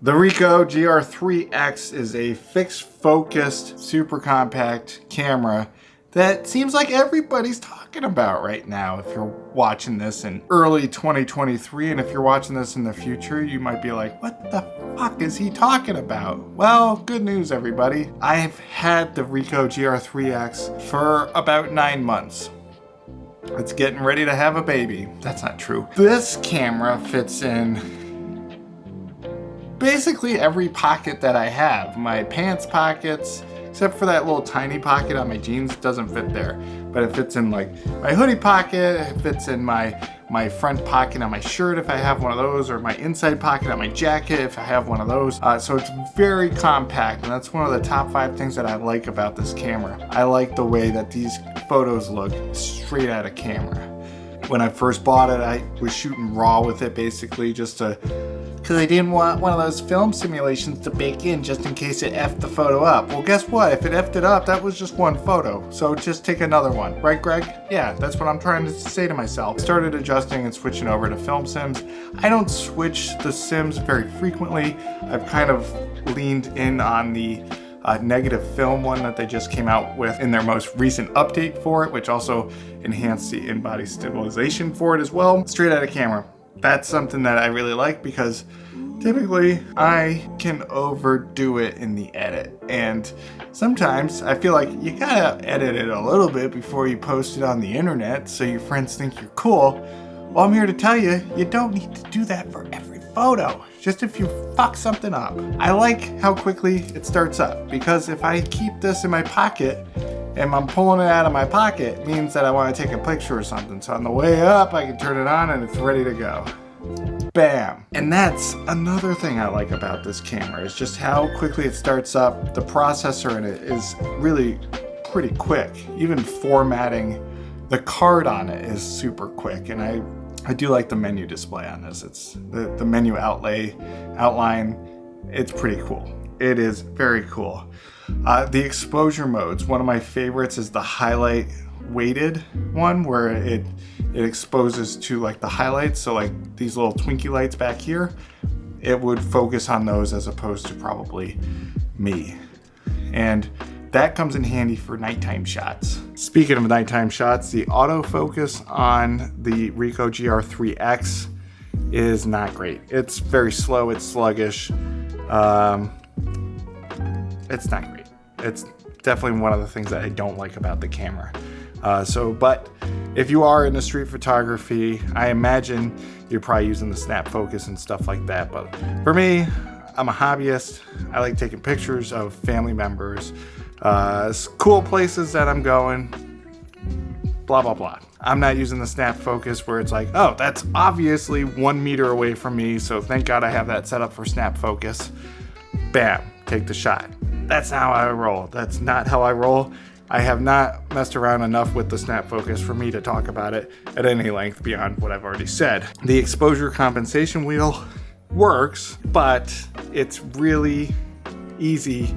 The Ricoh GR3X is a fixed focused, super compact camera that seems like everybody's talking about right now. If you're watching this in early 2023, and if you're watching this in the future, you might be like, what the fuck is he talking about? Well, good news everybody. I've had the Ricoh GR3X for about 9 months. It's getting ready to have a baby. That's not true. This camera fits in basically every pocket that I have. My pants pockets, except for that little tiny pocket on my jeans, doesn't fit there. But it fits in like my hoodie pocket, it fits in my front pocket on my shirt if I have one of those, or my inside pocket on my jacket if I have one of those. So it's very compact, and that's one of the top 5 things that I like about this camera. I like the way that these photos look straight out of camera. When I first bought it, I was shooting raw with it basically because I didn't want one of those film simulations to bake in just in case it effed the photo up. Well, guess what? If it effed it up, that was just one photo. So just take another one. Right, Greg? Yeah, that's what I'm trying to say to myself. I started adjusting and switching over to film sims. I don't switch the sims very frequently. I've kind of leaned in on the negative film one that they just came out with in their most recent update for it, which also enhanced the in-body stabilization for it as well. Straight out of camera. That's something that I really like because typically I can overdo it in the edit, and sometimes I feel like you gotta edit it a little bit before you post it on the internet so your friends think you're cool. Well, I'm here to tell you, you don't need to do that for every photo, just if you fuck something up. I like how quickly it starts up, because if I keep this in my pocket and I'm pulling it out of my pocket, it means that I want to take a picture or something. So on the way up, I can turn it on and it's ready to go. Bam. And that's another thing I like about this camera, is just how quickly it starts up. The processor in it is really pretty quick. Even formatting the card on it is super quick. And I do like the menu display on this. It's the menu outline, it's pretty cool. It is very cool. The exposure modes, one of my favorites is the highlight weighted one, where it exposes to like the highlights. So like these little Twinkie lights back here, it would focus on those as opposed to probably me. And that comes in handy for nighttime shots. Speaking of nighttime shots, the autofocus on the Ricoh GR3X is not great. It's very slow, it's sluggish. It's not great. It's definitely one of the things that I don't like about the camera. But if you are into street photography, I imagine you're probably using the snap focus and stuff like that. But for me, I'm a hobbyist. I like taking pictures of family members, cool places that I'm going, blah, blah, blah. I'm not using the snap focus where it's like, oh, that's obviously 1 meter away from me, so thank God I have that set up for snap focus. Bam, take the shot. That's not how I roll. That's not how I roll. I have not messed around enough with the snap focus for me to talk about it at any length beyond what I've already said. The exposure compensation wheel works, but it's really easy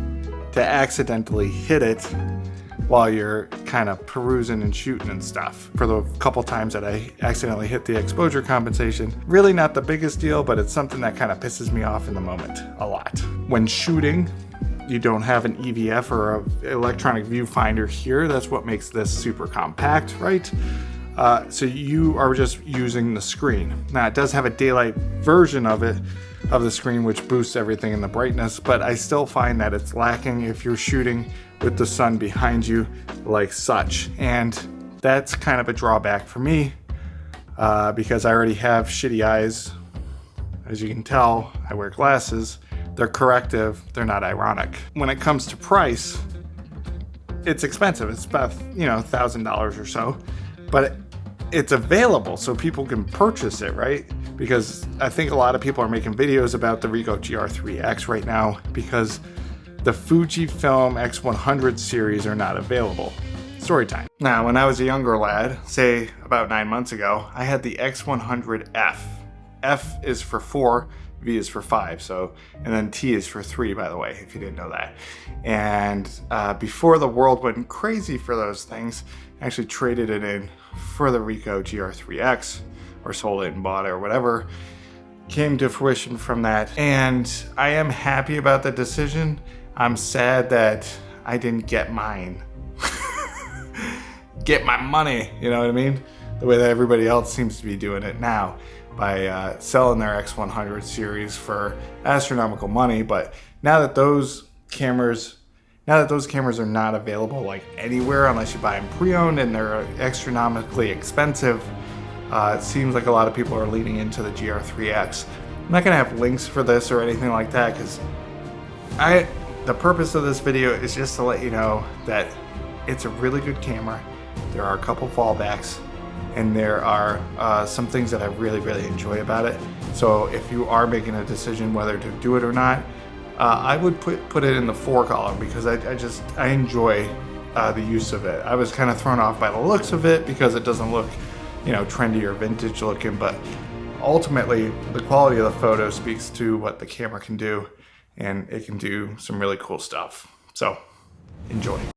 to accidentally hit it while you're kind of perusing and shooting and stuff. For the couple times that I accidentally hit the exposure compensation, really not the biggest deal, but it's something that kind of pisses me off in the moment a lot. When shooting, you don't have an EVF or an electronic viewfinder here. That's what makes this super compact, right? So you are just using the screen. Now it does have a daylight version of the screen, which boosts everything in the brightness, but I still find that it's lacking if you're shooting with the sun behind you like such. And that's kind of a drawback for me because I already have shitty eyes. As you can tell, I wear glasses. They're corrective, they're not ironic. When it comes to price, it's expensive. It's about, $1,000 or so, but it's available so people can purchase it, right? Because I think a lot of people are making videos about the Ricoh GR3X right now because the Fujifilm X100 series are not available. Story time. Now, when I was a younger lad, say about 9 months ago, I had the X100F. F is for 4, V is for 5, and then T is for 3, by the way, if you didn't know that. And before the world went crazy for those things, I actually traded it in for the Ricoh GR3X, or sold it and bought it or whatever. came to fruition from that. And I am happy about the decision. I'm sad that I didn't get mine. Get my money, you know what I mean? The way that everybody else seems to be doing it now by selling their X100 series for astronomical money. But now that those cameras are not available like anywhere unless you buy them pre-owned and they're astronomically expensive, it seems like a lot of people are leaning into the GRIIIx. I'm not gonna have links for this or anything like that because the purpose of this video is just to let you know that it's a really good camera. There are a couple fallbacks and there are some things that I really enjoy about it. So if you are making a decision whether to do it or not, I would put it in the 4 column because I enjoy the use of it. I was kind of thrown off by the looks of it because it doesn't look, you know, trendy or vintage looking, but ultimately the quality of the photo speaks to what the camera can do, and it can do some really cool stuff. So enjoy.